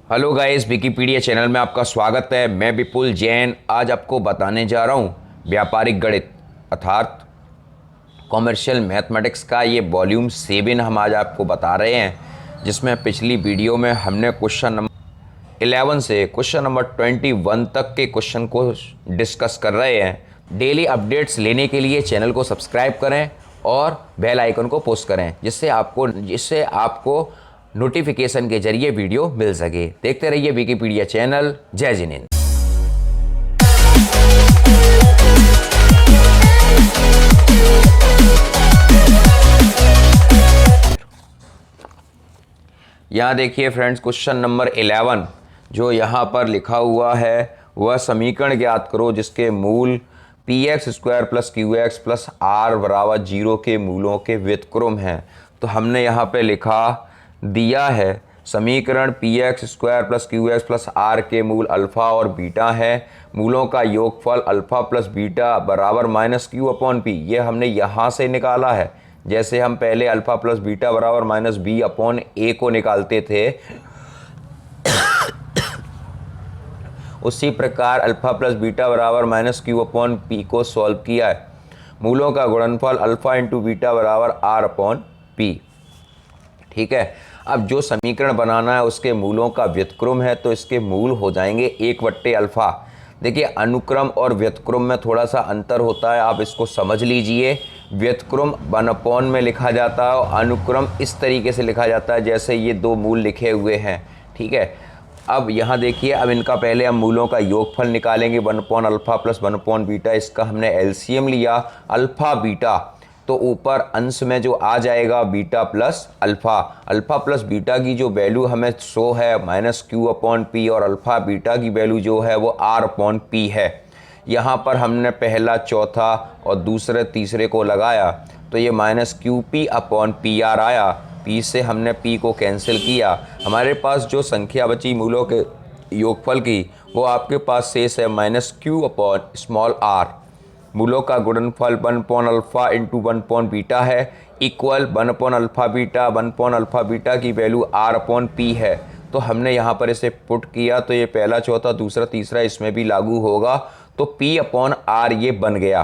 Hello guys, Wikipedia channel में आपका स्वागत है। मैं विपुल जैन आज आपको बताने जा रहा हूँ व्यापारिक गणित अर्थात कॉमर्शियल मैथमेटिक्स का ये वॉल्यूम 7 हम आज आपको बता रहे हैं, जिसमें पिछली वीडियो में हमने क्वेश्चन नंबर 11 से क्वेश्चन नंबर 21 तक के क्वेश्चन को डिस्कस कर रहे हैं। डेली अपडेट्स लेने के लिए चैनल को सब्सक्राइब करें और बेल आइकन को पोस्ट करें, जिससे आपको नोटिफिकेशन के जरिए वीडियो मिल सके। देखते रहिए विकिपीडिया चैनल। जय जिनेंद्र। यहाँ देखिए फ्रेंड्स, क्वेश्चन नंबर 11 जो यहाँ पर लिखा हुआ है वह समीकरण ज्ञात करो जिसके मूल px² + qx + r बराबर 0 के मूलों के व्युत्क्रम हैं। तो हमने यहाँ पे लिखा दिया है समीकरण px² + qx + r के मूल अल्फ़ा और बीटा है। मूलों का योगफल अल्फ़ा + बीटा बराबर -q/p। ये हमने यहाँ से निकाला है, जैसे हम पहले अल्फ़ा + बीटा बराबर -b/a को निकालते थे, उसी प्रकार अल्फ़ा + बीटा बराबर -q/p को सॉल्व किया है। मूलों का गुणनफल अल्फ़ा × बीटा बराबर r/p। ठीक है। अब जो समीकरण बनाना है उसके मूलों का व्युत्क्रम है, तो इसके मूल हो जाएंगे 1/अल्फ़ा। देखिए, अनुक्रम और व्युत्क्रम में थोड़ा सा अंतर होता है, आप इसको समझ लीजिए। व्युत्क्रम 1/, में लिखा जाता है और अनुक्रम इस तरीके से लिखा जाता है जैसे ये दो मूल लिखे हुए हैं। ठीक है। अब यहाँ देखिए, अब इनका पहले हम मूलों का योगफल निकालेंगे 1/अल्फ़ा + 1/बीटा। इसका हमने एलसीएम लिया अल्फ़ा बीटा, तो ऊपर अंश में जो आ जाएगा बीटा + अल्फ़ा। अल्फ़ा + बीटा की जो वैल्यू हमें शो है -q/p और अल्फ़ा बीटा की वैल्यू जो है वो r/p है। यहाँ पर हमने पहला, चौथा और दूसरे तीसरे को लगाया तो ये -qp/pr आया। p से हमने p को कैंसिल किया। हमारे पास जो संख्या बची मूलों के योगफल की, वो आपके पास शेष है -q/r। मूलों का गुणनफल 1/अल्फ़ा × 1/बीटा है, इक्वल 1/अल्फ़ा बीटा। 1/अल्फ़ा बीटा की वैल्यू r/p है। तो हमने यहाँ पर इसे पुट किया तो ये पहला, चौथा, दूसरा, तीसरा इसमें भी लागू होगा, तो p/r ये बन गया।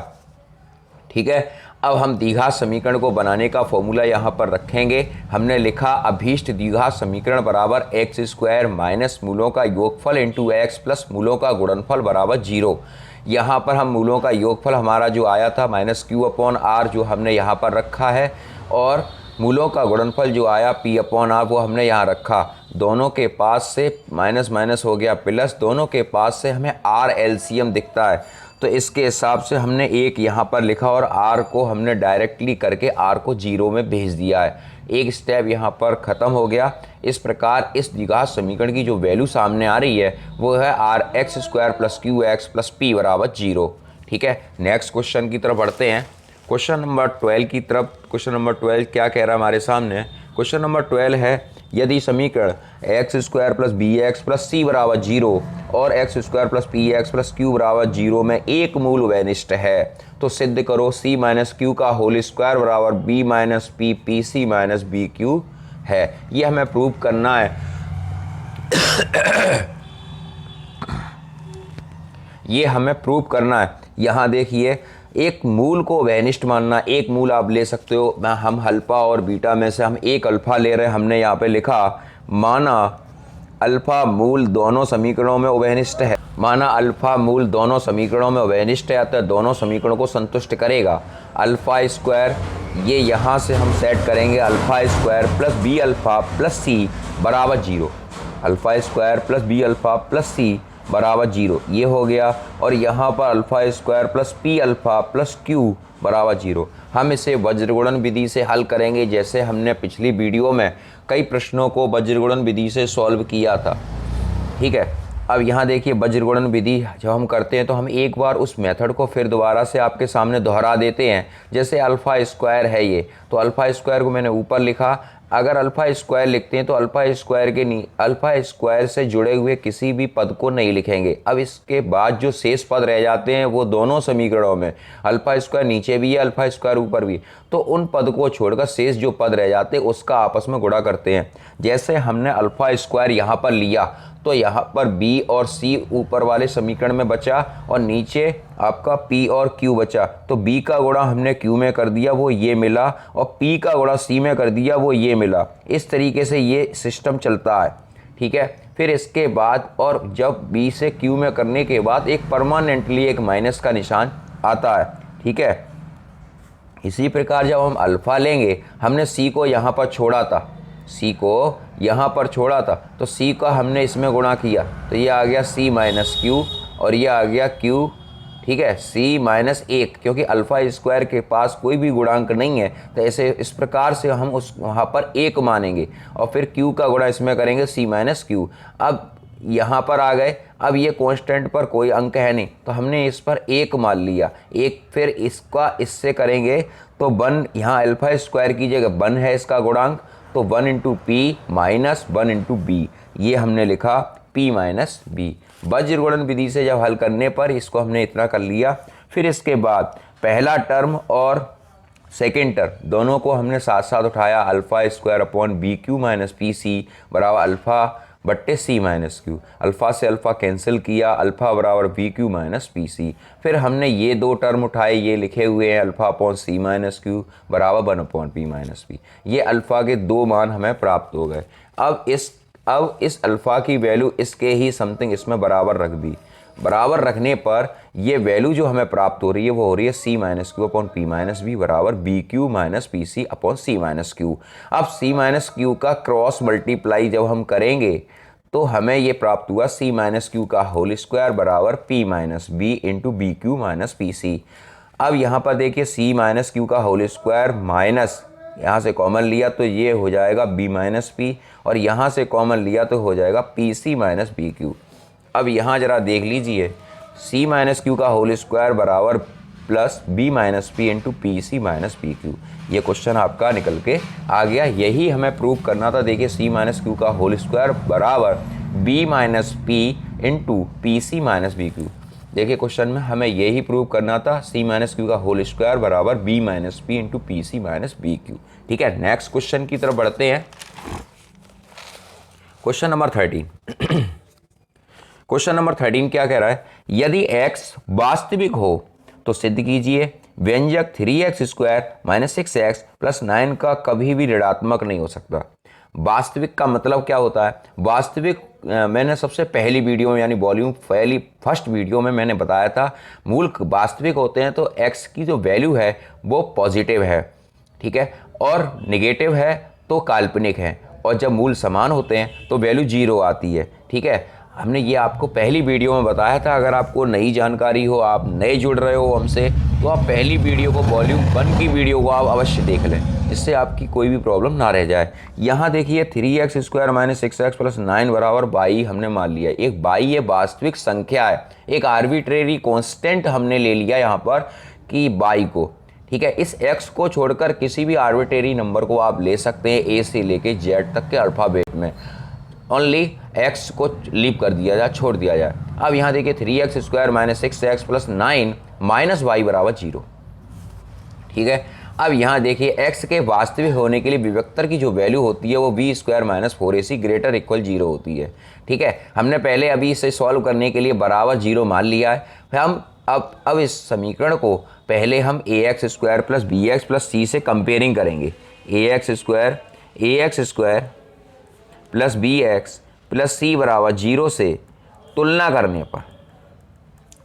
ठीक है। अब हम द्विघात समीकरण को बनाने का फॉर्मूला यहाँ पर रखेंगे। हमने लिखा अभीष्ट द्विघात समीकरण बराबर x² - मूलों का योगफल × x + मूलों का गुणनफल बराबर 0। यहाँ पर हम मूलों का योगफल हमारा जो आया था -q/r जो हमने यहाँ पर रखा है, और मूलों का गुणनफल जो आया p/r वो हमने यहाँ रखा। दोनों के पास से माइनस माइनस हो गया प्लस, दोनों के पास से हमें r एलसीएम दिखता है, तो इसके हिसाब से हमने एक यहाँ पर लिखा और r को हमने डायरेक्टली करके r को 0 में भेज दिया है। एक स्टेप यहाँ पर ख़त्म हो गया। इस प्रकार इस द्विघात समीकरण की जो वैल्यू सामने आ रही है वो है rx² + qx + p बराबर 0। ठीक है। नेक्स्ट क्वेश्चन की तरफ बढ़ते हैं, क्वेश्चन नंबर 12 की तरफ। क्वेश्चन नंबर 12 क्या कह रहा है हमारे सामने? क्वेश्चन नंबर 12 है, यदि समीकरण x² + bx + c बराबर 0 और x² + px + q बराबर 0 में एक मूल वैनिष्ट है, तो सिद्ध करो c - q का होल स्क्वायर बराबर b - p pc - bq है। ये हमें प्रूव करना है। ये हमें प्रूव करना है। यहाँ देखिए, एक मूल को वैनिष्ट मानना, एक मूल आप ले सकते हो। हम अल्फ़ा और बीटा में से हम एक अल्फ़ा ले रहे हैं। हमने यहाँ पे लिखा माना अल्फ़ा मूल दोनों समीकरणों में वैनिष्ट है। माना अल्फ़ा मूल दोनों समीकरणों में वैनिष्ट है, अतः दोनों समीकरणों को संतुष्ट करेगा। अल्फ़ा² ये यहाँ से हम सेट करेंगे अल्फ़ा² + b∞ + c बराबर 0। अल्फ़ा² + b∞ + c बराबर 0 ये हो गया, और यहाँ पर अल्फ़ा² + p∞ + q बराबर 0। हम इसे वज्रगुणन विधि से हल करेंगे, जैसे हमने पिछली वीडियो में कई प्रश्नों को वज्रगुणन विधि से सॉल्व किया था। ठीक है। अब यहाँ देखिए, वज्रगुणन विधि जब हम करते हैं तो हम एक बार उस मेथड को फिर दोबारा से आपके सामने दोहरा देते हैं। जैसे अल्फ़ा² है ये, तो अल्फ़ा² को मैंने ऊपर लिखा, अगर अल्फ़ा स्क्वायर लिखते हैं तो अल्फ़ा स्क्वायर से जुड़े हुए किसी भी पद को नहीं लिखेंगे। अब इसके बाद जो शेष पद रह जाते हैं वो दोनों समीकरणों में अल्फ़ा स्क्वायर नीचे भी है, अल्फ़ा स्क्वायर ऊपर भी, तो उन पद को छोड़कर शेष जो पद रह जाते हैं उसका आपस में गुणा करते हैं। जैसे हमने अल्फ़ा स्क्वायर यहाँ पर लिया तो यहाँ पर b और c ऊपर वाले समीकरण में बचा और नीचे आपका p और q बचा, तो b का गुणा हमने q में कर दिया वो ये मिला, और p का गुणा c में कर दिया वो ये मिला। इस तरीके से ये सिस्टम चलता है, ठीक है। फिर इसके बाद और जब b से q में करने के बाद एक परमानेंटली एक माइनस का निशान आता है, ठीक है। इसी प्रकार जब हम अल्फ़ा लेंगे, हमने c को यहाँ पर छोड़ा था, c को यहाँ पर छोड़ा था तो c का हमने इसमें गुणा किया तो ये आ गया c माइनस क्यू और ये आ गया q, ठीक है, c माइनस 1, क्योंकि अल्फ़ा स्क्वायर के पास कोई भी गुणांक नहीं है तो ऐसे इस प्रकार से हम उस वहाँ पर 1 मानेंगे और फिर q का गुणा इसमें करेंगे c माइनस क्यू। अब यहाँ पर आ गए, अब ये कांस्टेंट पर कोई अंक है नहीं तो हमने इस पर 1 मान लिया, 1, फिर इसका इससे करेंगे तो 1, यहाँ अल्फ़ा स्क्वायर की जगह 1 है इसका गुणांक, तो 1 into P minus 1 into B, ये हमने लिखा p माइनस बी। वज्रगुणन विधि से जब हल करने पर इसको हमने इतना कर लिया। फिर इसके बाद पहला टर्म और सेकेंड टर्म दोनों को हमने साथ साथ उठाया, alpha square upon B Q minus P C बराबर अल्फ़ा बट्टे सी माइनस क्यू। अल्फ़ा से अल्फ़ा कैंसिल किया, अल्फ़ा बराबर B Q minus P C. फिर हमने ये दो टर्म उठाए, ये लिखे हुए हैं alpha upon c minus Q बराबर 1 अपॉन पी माइनस पी। ये अल्फ़ा के दो मान हमें प्राप्त हो गए। अब इस अल्फ़ा की वैल्यू इसके ही समथिंग इसमें बराबर रख दी। बराबर रखने पर ये वैल्यू जो हमें प्राप्त हो रही है वो हो रही है c minus q upon p minus b बराबर B Q minus P c upon c minus q. अब सी माइनस क्यू का क्रॉस मल्टीप्लाई जब हम करेंगे तो हमें ये प्राप्त हुआ सी माइनस क्यू का होल स्क्वायर बराबर p minus b into b Q minus P c. अब यहाँ पर देखिए सी माइनस क्यू का होल स्क्वायर माइनस यहाँ से कॉमन लिया तो ये हो जाएगा b माइनस पी और यहाँ से कॉमन लिया तो हो जाएगा P C minus B Q. अब यहाँ जरा देख लीजिए, c माइनस क्यू का होल स्क्वायर बराबर plus b minus P into P C minus B Q. ये क्वेश्चन आपका निकल के आ गया, यही हमें प्रूव करना था। देखिए c माइनस क्यू का होल स्क्वायर बराबर b minus P into P C minus B Q. देखिए क्वेश्चन में हमें यही प्रूव करना था, c माइनस क्यू का होल स्क्वायर बराबर b minus P into P C minus B Q. ठीक है, नेक्स्ट क्वेश्चन की तरफ बढ़ते हैं। Question number 13। क्वेश्चन नंबर 13 क्या कह रहा है, यदि x वास्तविक हो तो सिद्ध कीजिए व्यंजक 3x square minus 6x plus 9 का कभी भी ऋणात्मक नहीं हो सकता। वास्तविक का मतलब क्या होता है? वास्तविक मैंने सबसे पहली वीडियो में यानी वॉल्यूम फर्स्ट वीडियो में मैंने बताया था, मूल वास्तविक होते हैं तो x की जो वैल्यू है वो पॉजिटिव है, ठीक है, और नेगेटिव है तो काल्पनिक है, और जब मूल समान होते हैं तो वैल्यू 0 आती है। ठीक है, हमने ये आपको पहली वीडियो में बताया था। अगर आपको नई जानकारी हो, आप नए जुड़ रहे हो हमसे, तो आप पहली वीडियो को वॉल्यूम 1 की वीडियो को आप अवश्य देख लें, जिससे आपकी कोई भी प्रॉब्लम ना रह जाए। यहाँ देखिए 3x square minus 6x plus 9 बराबर बाई हमने मान लिया। एक बाई ये वास्तविक संख्या है, एक आर्बिट्रेरी कॉन्स्टेंट हमने ले लिया यहाँ पर कि बाई को। ठीक है, इस x को छोड़कर किसी भी आर्बिट्रेरी नंबर को आप ले सकते हैं, a से लेके z तक के अल्फ़ाबेट में। ओनली x को लीव कर दिया जाए, छोड़ दिया जाए। अब यहाँ देखिए 3x square minus 6x plus 9 minus Y बराबर 0। ठीक है, अब यहाँ देखिए x के वास्तविक होने के लिए विभक्तर की जो वैल्यू होती है वो b square minus 4ac greater equal 0 होती है। ठीक है, हमने पहले अभी इसे सॉल्व करने के लिए बराबर 0 मान लिया है। फिर हम अब इस समीकरण को पहले हम ax square plus b x plus c से कंपेयरिंग करेंगे। ax square plus b x plus c बराबर 0 से तुलना करने पर,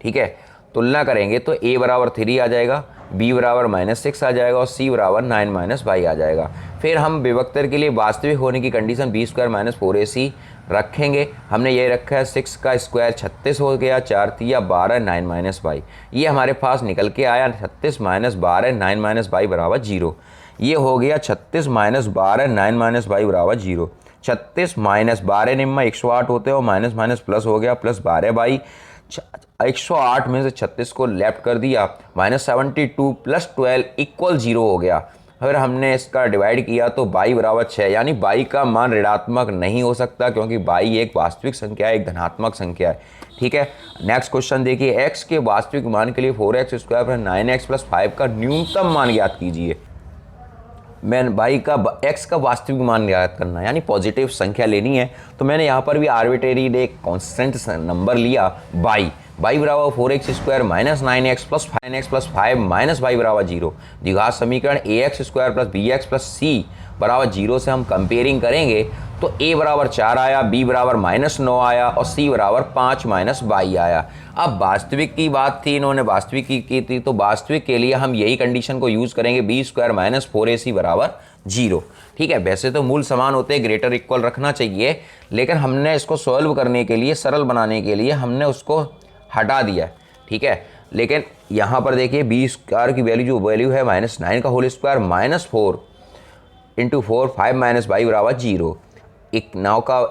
ठीक है, तुलना करेंगे तो a बराबर 3 आ जाएगा, b बराबर माइनस 6 आ जाएगा और c बराबर 9 माइनस वाई आ जाएगा। फिर हम विभक्तर के लिए वास्तविक होने की condition b square minus 4ac रखेंगे। हमने ये रखा है 6 का स्क्वायर 36 हो गया, 4 तिया 12 9 माइनस वाई। ये हमारे पास निकल के आया 36 माइनस 12 9 माइनस वाई बराबर 0। ये हो गया 36 माइनस 12 9 माइनस वाई बराबर 0। 36 माइनस 12 निम्मा 108 होते हैं और माइनस माइनस प्लस हो गया, प्लस 12 बाई 108 में से 36 को लेफ्ट कर दिया, माइनस 72 प्लस 12 इक्वल 0 हो गया। अगर हमने इसका डिवाइड किया तो बाई बराबर 6, यानी बाई का मान ऋणात्मक नहीं हो सकता क्योंकि बाई एक वास्तविक संख्या है, एक धनात्मक संख्या है। ठीक है, नेक्स्ट क्वेश्चन देखिए, x के वास्तविक मान के लिए 4x square plus 9x plus 5 का न्यूनतम मान ज्ञात कीजिए। मैं बाई का x का वास्तविक मान ज्ञात करना है, यानी पॉजिटिव संख्या लेनी है। तो मैंने यहाँ पर भी आर्बिट्रेरी एक कॉन्स्टेंट नंबर लिया बाई बराबर 4x square minus 9x plus 5x plus 5 minus by बराबर 0। द्विघात समीकरण ax square plus bx plus c बराबर 0 से हम कंपेयरिंग करेंगे तो a बराबर 4 आया, b बराबर -9 आया और c बराबर 5 माइनस 22 आया। अब वास्तविक की बात थी, इन्होंने वास्तविक की थी, तो वास्तविक के लिए हम यही कंडीशन को यूज़ करेंगे, b स्क्वायर माइनस 4ac बराबर 0। ठीक है, वैसे तो मूल समान होते हैं, ग्रेटर इक्वल रखना चाहिए, लेकिन हमने इसको सॉल्व करने के लिए, सरल बनाने के लिए हमने उसको हटा दिया। ठीक है, लेकिन यहाँ पर देखिए बी स्क्वायर की वैल्यू जो वैल्यू है -9 का whole square -4 into 4 5 minus by बराबर 0। 9 का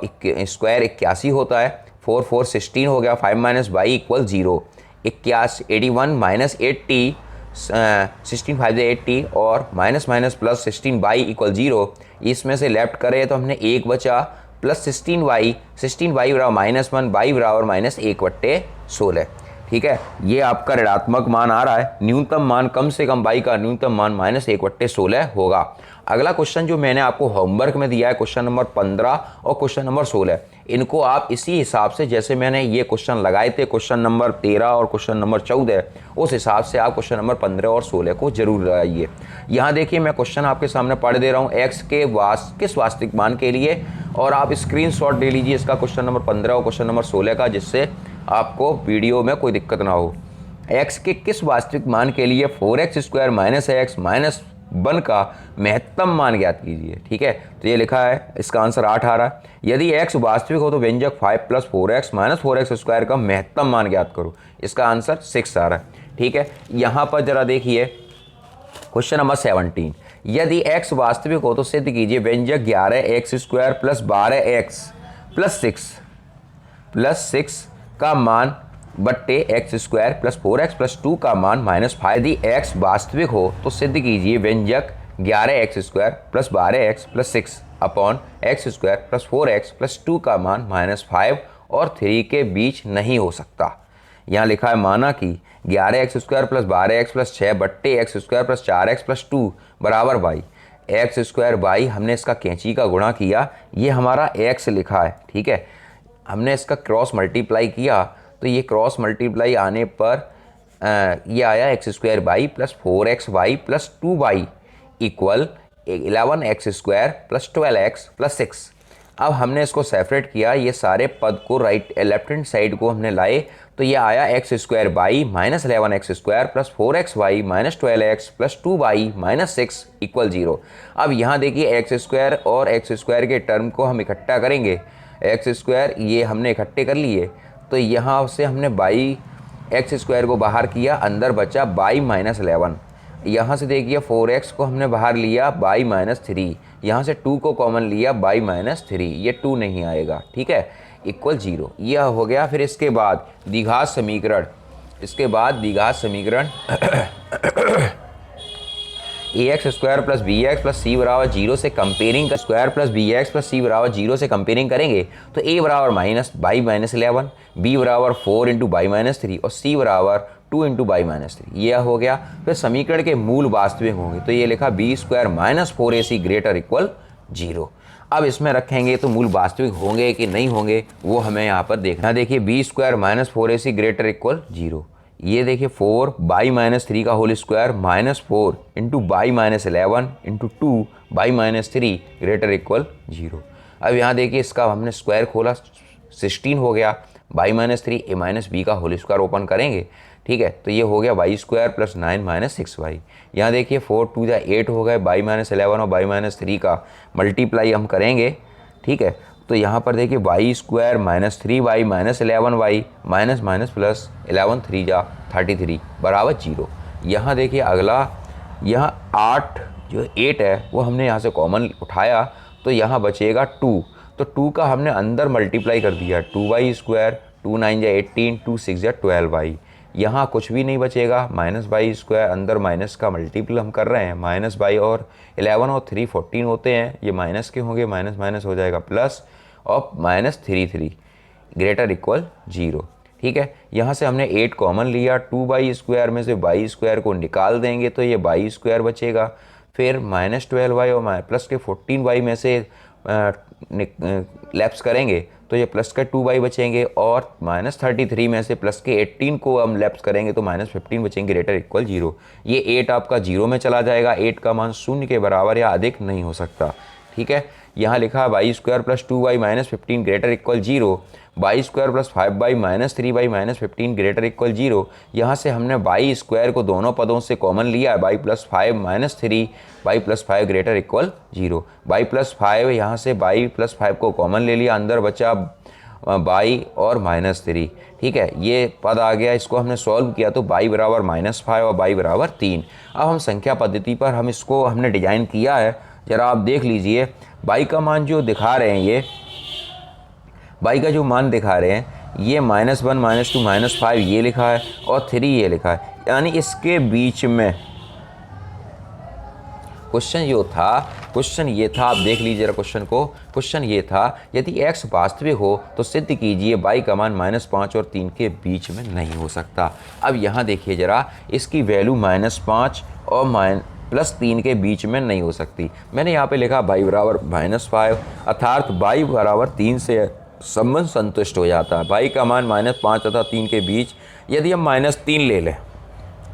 स्क्वायर 81 होता है, 4 4 16 हो गया, 5 माइनस बाई इक्वल 0। 81 माइनस 80 16 5 80 और minus minus plus 16 by equal 0। इसमें से लेफ्ट करें तो हमने 1 बचा प्लस 16 बाई बराबर -1 बाई बराबर -1/16। ठीक है, ये आपका ऋणात्मक मान आ रहा है। न्यूनतम मान कम से कम बाई का न्यूनतम मान -1/16 होगा। अगला क्वेश्चन जो मैंने आपको होमवर्क में दिया है, क्वेश्चन नंबर 15 और क्वेश्चन नंबर 16, इनको आप इसी हिसाब से जैसे मैंने ये क्वेश्चन लगाए थे, क्वेश्चन नंबर 13 और क्वेश्चन नंबर 14, उस हिसाब से आप क्वेश्चन नंबर 15 और 16 को जरूर लगाइए। यहाँ देखिए मैं क्वेश्चन आपके सामने पढ़ दे रहा हूँ एक्स के किस वास्तविक मान के लिए, और आप स्क्रीनशॉट ले लीजिए इसका क्वेश्चन नंबर 15 और क्वेश्चन नंबर 16 का, जिससे आपको वीडियो में कोई दिक्कत ना हो। x के किस वास्तविक मान के लिए 4x square minus x minus 1 का महत्तम मान ज्ञात कीजिए। ठीक है, तो ये लिखा है, इसका आंसर 8 आ रहा है। यदि x वास्तविक हो तो व्यंजक 5 plus 4x minus 4x square का महत्तम मान ज्ञात करो। इसका आंसर 6 आ रहा है। ठीक है, यहाँ पर जरा देखिए क्वेश्चन नंबर 17, यदि x वास्तविक हो तो सिद्ध कीजिए व्यंजक 11x square plus 12x plus 6 का मान बट्टे x square plus 4x plus 2 का मान -5। यदि x वास्तविक हो तो सिद्ध कीजिए व्यंजक 11x square plus 12x plus 6 upon x square plus 4x plus 2 का मान -5 और 3 के बीच नहीं हो सकता। यहाँ लिखा है माना कि 11x square plus 12x plus 6 बट्टे x square plus 4x plus 2 बराबर y। एक्स स्क्वायर बाई, हमने इसका कैंची का गुणा किया, ये हमारा x लिखा है। ठीक है, हमने इसका क्रॉस मल्टीप्लाई किया तो ये क्रॉस मल्टीप्लाई आने पर ये आया x square by plus 4xy plus 2y equal 11x square plus 12x plus 6। अब हमने इसको सेपरेट किया, ये सारे पद को लेफ्ट हैंड साइड को हमने लाए तो ये आया x square by minus 11x square plus 4xy minus 12x plus 2y minus 6 equal 0। अब यहाँ देखिए एक्स स्क्वायर और एक्स स्क्वायर के टर्म को हम इकट्ठा करेंगे। एक्स स्क्वायर ये हमने इकट्ठे कर लिए, तो यहाँ से हमने बाई एक्स स्क्वायर को बाहर किया, अंदर बचा बाई माइनस 11। यहाँ से देखिए 4x को हमने बाहर लिया बाई माइनस 3, यहाँ से 2 को कॉमन लिया बाई माइनस 3, ये 2 नहीं आएगा। ठीक है, इक्वल 0, यह हो गया। फिर इसके बाद द्विघात समीकरण, ax square plus b x plus c बराबर 0 से comparing square plus b x plus c बराबर 0 से कंपेयरिंग करेंगे तो a बराबर बाई माइनस 11, b बराबर 4 इंटू बाई माइनस 3 और c बराबर 2 इंटू बाई माइनस 3, यह हो गया। फिर समीकरण के मूल वास्तविक होंगे तो ये लिखा b square minus 4ac greater equal 0। अब इसमें रखेंगे तो मूल वास्तविक होंगे कि नहीं होंगे वो हमें यहाँ पर देखना। देखिए b square minus 4ac greater equal 0, ये देखिए 4 बाई माइनस 3 का whole square minus 4 into by minus 11 into 2 by minus 3 greater equal 0। अब यहाँ देखिए इसका हमने स्क्वायर खोला, 16 हो गया, by minus 3 a minus b का होल स्क्वायर ओपन करेंगे। ठीक है, तो ये हो गया Y square plus 9 minus 6y। यहाँ देखिए 4 2 जा 8 हो गए, बाई माइनस 11 और बाई माइनस 3 का मल्टीप्लाई हम करेंगे। ठीक है, तो यहाँ पर देखिए y square minus 3y minus 11y minus minus plus 11 3 जा 33 बराबर 0। यहाँ देखिए अगला, यहाँ 8 जो 8 है वो हमने यहाँ से कॉमन उठाया तो यहाँ बचेगा 2, तो 2 का हमने अंदर मल्टीप्लाई कर दिया, 2y स्क्वायर 2 9 जा 18 2 6 जा 12y यहाँ कुछ भी नहीं बचेगा, माइनस बाई स्क्वायर, अंदर माइनस का मल्टीपल हम कर रहे हैं, माइनस बाई और 11 और 3 14 होते हैं, ये माइनस के होंगे, माइनस माइनस हो जाएगा प्लस, और माइनस 3 ग्रेटर इक्वल 0। ठीक है, यहाँ से हमने 8 कॉमन लिया, 2 बाई स्क्वायर में से बाई स्क्वायर को निकाल देंगे तो ये बाई स्क्वायर बचेगा। फिर माइनस 12y और प्लस के 14y में से लैप्स करेंगे तो ये प्लस का 2y बचेंगे, और माइनस 33 में से प्लस के 18 को हम लैप्स करेंगे तो माइनस 15 बचेंगे, ग्रेटर इक्वल 0। ये 8 आपका 0 में चला जाएगा, 8 का मान 0 के बराबर या अधिक नहीं हो सकता। ठीक है, यहाँ लिखा by square plus 2y minus 15 greater equal 0, by square plus 5y minus 3y minus 15 greater equal 0। यहाँ से हमने बाई स्क्वायर को दोनों पदों से कॉमन लिया है, by plus 5 minus 3 by plus 5 greater equal 0। By plus 5, यहाँ से बाई प्लस 5 को कॉमन ले लिया, अंदर बचा बाई और माइनस 3। ठीक है, ये पद आ गया, इसको हमने सॉल्व किया तो बाई बराबर -5 और बाई बराबर 3। अब हम संख्या पद्धति पर हम इसको हमने डिजाइन किया है, ज़रा आप देख लीजिए। बाई का मान जो दिखा रहे हैं, ये बाई का जो मान दिखा रहे हैं ये -1 -2 -5 ये लिखा है और 3 ये लिखा है, यानी इसके बीच में क्वेश्चन ये था, आप देख लीजिए जरा क्वेश्चन को। क्वेश्चन ये था, यदि x वास्तविक हो तो सिद्ध कीजिए बाई का मान -5 और 3 के बीच में नहीं हो सकता। अब यहाँ देखिए जरा, इसकी वैल्यू -5 और +3 के बीच में नहीं हो सकती। मैंने यहाँ पे लिखा बाई बराबर -5, अर्थात बाई बराबर 3 से संबंध संतुष्ट हो जाता है। बाई का मान -5 तथा 3 के बीच, यदि हम -3 ले लें,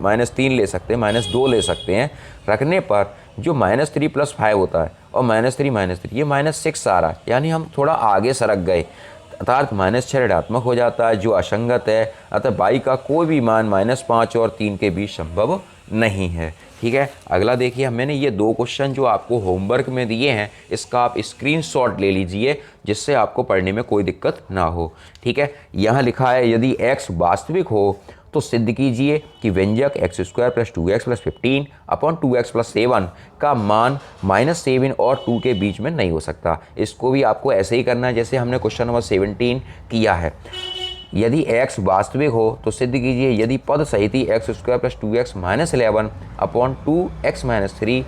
-3 ले सकते हैं, -2 ले सकते हैं, रखने पर जो -3 + 5 होता है और -3 ये -6 आ रहा है, यानी हम थोड़ा आगे सरक गए, अर्थात -6 ऋणात्मक हो जाता है जो असंगत है। अतः बाई का कोई भी मान -5 और 3 के बीच संभव नहीं है। ठीक है, अगला देखिए, मैंने ये 2 क्वेश्चन जो आपको होमवर्क में दिए हैं, इसका आप स्क्रीनशॉट ले लीजिए जिससे आपको पढ़ने में कोई दिक्कत ना हो। ठीक है, यहाँ लिखा है, यदि x वास्तविक हो तो सिद्ध कीजिए कि व्यंजक x² + 2x + 15 अपॉन 2x + 7 का मान -7 और 2 के बीच में नहीं हो सकता। इसको भी आपको ऐसे ही करना है जैसे हमने क्वेश्चन नंबर 17 किया है। यदि x वास्तविक हो तो सिद्ध कीजिए यदि पद सहित x² + 2x - 11 अपॉन 2x - 3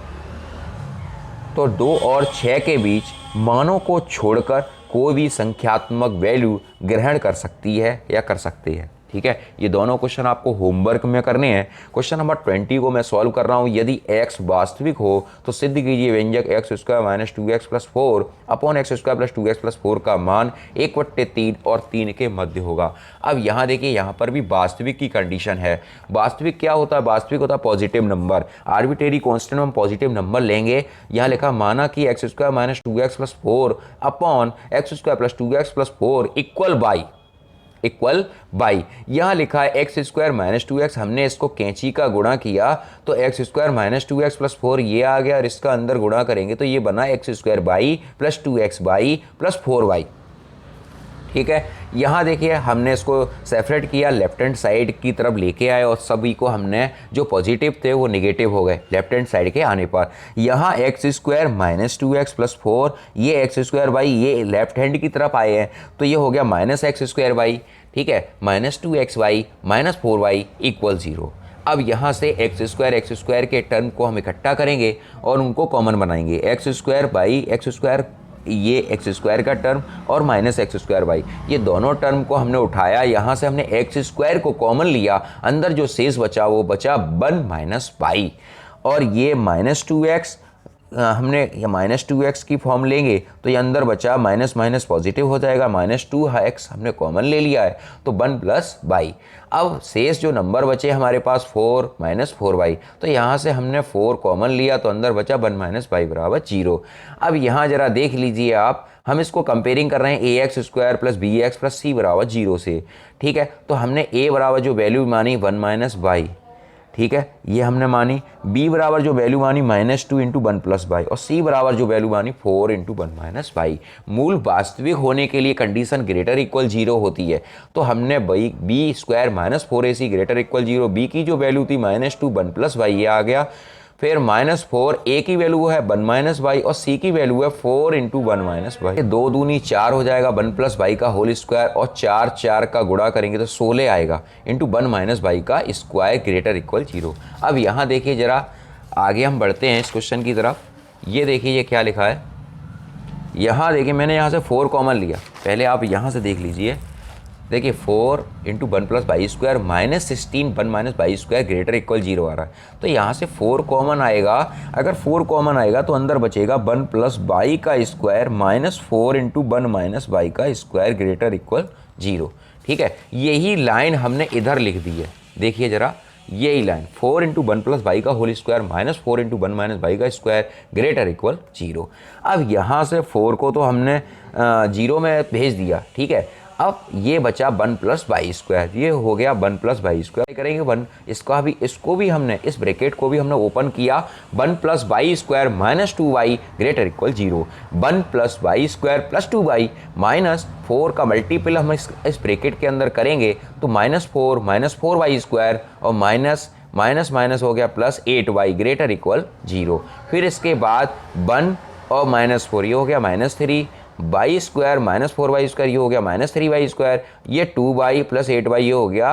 तो 2 और 6 के बीच मानों को छोड़कर कोई भी संख्यात्मक वैल्यू ग्रहण कर सकती है या कर सकते हैं। ठीक है, ये दोनों क्वेश्चन आपको होमवर्क में करने हैं। क्वेश्चन नंबर 20 को मैं सॉल्व कर रहा हूँ। यदि x वास्तविक हो तो सिद्ध कीजिए व्यंजक x² - 2x + 4 upon x² + 2x + 4 का मान 1/3 और 3 के मध्य होगा। अब यहाँ देखिए, यहाँ पर भी वास्तविक की कंडीशन है। वास्तविक क्या होता है? वास्तविक होता है पॉजिटिव नंबर। आर्बिट्रेरी कांस्टेंट में हम पॉजिटिव नंबर लेंगे। यहाँ लिखा, माना कि x² - 2x + 4 upon x² + 2x + 4 equal by. यहाँ लिखा है x² - 2x, हमने इसको कैंची का गुणा किया तो x² - 2x + 4 ये आ गया, और इसका अंदर गुणा करेंगे तो ये बना x² by + 2x by + 4y। ठीक है, यहाँ देखिए हमने इसको सेपरेट किया, लेफ्ट हैंड साइड की तरफ लेके आए और सभी को हमने जो पॉजिटिव थे वो नेगेटिव हो गए लेफ्ट हैंड साइड के आने पर। यहाँ x² - 2x + 4 ये x² बाई ये लेफ्ट हैंड की तरफ आए हैं तो ये हो गया -x² बाई। ठीक है, -2xy - 4y = 0। अब यहाँ से x² के टर्म को हम इकट्ठा करेंगे और उनको कॉमन बनाएंगे। x² बाई x², ये x² का टर्म और -x² बाई, ये दोनों टर्म को हमने उठाया। यहाँ से हमने x² को कॉमन लिया, अंदर जो शेष बचा वो बचा 1 - बाई, और ये -2x हमने ये -2x की फॉर्म लेंगे तो ये अंदर बचा माइनस पॉजिटिव हो जाएगा, -2x हमने कॉमन ले लिया है तो 1 + बाई। अब शेष जो नंबर बचे हमारे पास 4 - 4y, तो यहाँ से हमने 4 कॉमन लिया तो अंदर बचा 1 - बाई बराबर 0। अब यहाँ ज़रा देख लीजिए आप, हम इसको कंपेयरिंग कर रहे हैं ax² + bx + c बराबर 0 से। ठीक है, तो हमने a बराबर जो वैल्यू मानी 1 - बाई, ठीक है, ये हमने मानी। b बराबर जो वैल्यू मानी -2 × 1 + बाई, और c बराबर जो वैल्यू मानी 4 × 1 - बाई। मूल वास्तविक होने के लिए कंडीशन ग्रेटर इक्वल 0 होती है, तो हमने b² - 4ac greater equal 0, b की जो वैल्यू थी -2 1 + बाई ये आ गया, फिर -4 a की वैल्यू है 1 माइनस वाई और c की वैल्यू है 4 इंटू 1 माइनस वाई। 2 दूनी 4 हो जाएगा 1 प्लस वाई का होल स्क्वायर और 4 4 का गुणा करेंगे तो 16 आएगा इंटू 1 माइनस वाई का स्क्वायर ग्रेटर इक्वल 0। अब यहाँ देखिए ज़रा आगे हम बढ़ते हैं इस क्वेश्चन की तरफ। ये देखिए ये क्या लिखा है, यहाँ देखिए मैंने यहाँ से 4 कॉमन लिया, पहले आप यहाँ से देख लीजिए। देखिए 4 into 1 plus y square minus 16 1 minus y square greater equal 0 आ रहा है। तो यहाँ से 4 कॉमन आएगा, अगर 4 कॉमन आएगा तो अंदर बचेगा 1 प्लस वाई का square minus 4 into 1 minus y का स्क्वायर ग्रेटर इक्वल 0। ठीक है, यही लाइन हमने इधर लिख दी है, देखिए ज़रा यही लाइन 4 इंटू 1 प्लस वाई का whole square minus 4 into 1 minus y का स्क्वायर ग्रेटर इक्वल 0। अब यहाँ से 4 को तो हमने 0 में भेज दिया, ठीक है। अब ये बचा 1 प्लस वाई स्क्वायर, ये हो गया 1 प्लस वाई स्क्वायर करेंगे 1, इसको भी हमने इस ब्रैकेट को भी हमने ओपन किया 1 plus y square minus 2y greater equal 0। 1 plus y square plus 2y minus 4 का मल्टीपल हम इस ब्रैकेट के अंदर करेंगे तो माइनस 4 वाई स्क्वायर और माइनस माइनस माइनस हो गया प्लस 8y ग्रेटर इक्वल 0। फिर इसके बाद 1 और माइनस 4 ये हो गया minus 3 y square minus 4y square ये हो गया माइनस 3y स्क्वायर, ये 2y प्लस 8y ये हो गया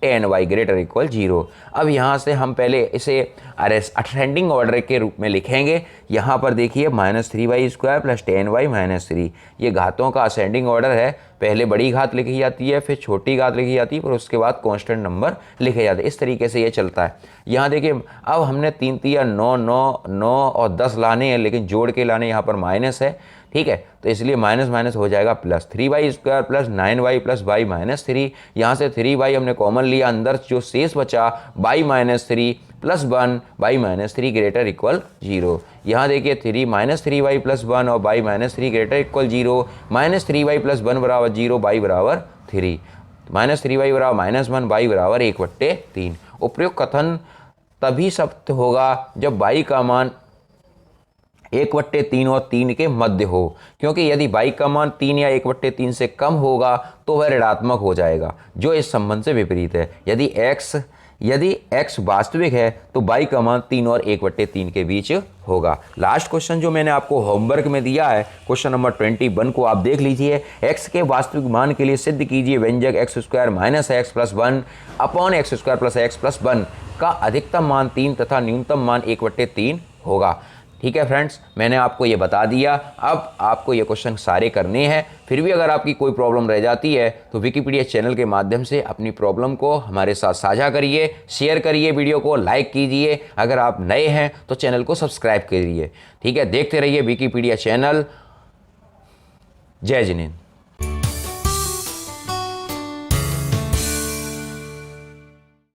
10y ग्रेटर इक्वल 0। अब यहाँ से हम पहले इसे असेंडिंग ऑर्डर के रूप में लिखेंगे। यहाँ पर देखिए minus 3y square plus 10y minus 3, ये घातों का असेंडिंग ऑर्डर है। पहले बड़ी घात लिखी जाती है, फिर छोटी घात लिखी जाती है, फिर उसके बाद कांस्टेंट नंबर लिखे जाते हैं। इस तरीके से ये चलता है। यहाँ देखिए अब हमने 3 3 9 9 9 और 10 लाने हैं, लेकिन जोड़ के लाने यहाँ पर माइनस है, ठीक है। तो इसलिए माइनस माइनस हो जाएगा plus 3y square plus 9y plus y minus 3। यहाँ से 3y हमने कॉमन लिया, अंदर जो शेष बचा y minus 3 plus 1 y minus 3 greater equal 0। यहाँ देखिए 3 माइनस 3y प्लस 1 और y minus 3 greater equal 0, minus 3y plus 1 बराबर 0, y बराबर 3, माइनस 3y बराबर माइनस 1, y बराबर 1/3। उपयुक्त कथन तभी सत्य होगा जब y का मान 1/3 और 3 के मध्य हो, क्योंकि यदि y का मान 3 या 1/3 से कम होगा तो वह ऋणात्मक हो जाएगा, जो इस संबंध से विपरीत है। यदि x वास्तविक है तो y का मान 3 और 1/3 के बीच होगा। लास्ट क्वेश्चन जो मैंने आपको होमवर्क में दिया है, क्वेश्चन नंबर 21 को आप देख लीजिए। x के वास्तविक मान के लिए सिद्ध कीजिए व्यंजक x square minus x plus 1 upon x square plus x plus 1 का अधिकतम मान 3 तथा न्यूनतम मान 1/3 होगा। ठीक है फ्रेंड्स, मैंने आपको ये बता दिया। अब आपको ये क्वेश्चन सारे करने हैं। फिर भी अगर आपकी कोई प्रॉब्लम रह जाती है तो विकीपीडिया चैनल के माध्यम से अपनी प्रॉब्लम को हमारे साथ साझा करिए, शेयर करिए, वीडियो को लाइक कीजिए। अगर आप नए हैं तो चैनल को सब्सक्राइब करिए। ठीक है, देखते रहिए विकीपीडिया चैनल। जय जिनेंद्र।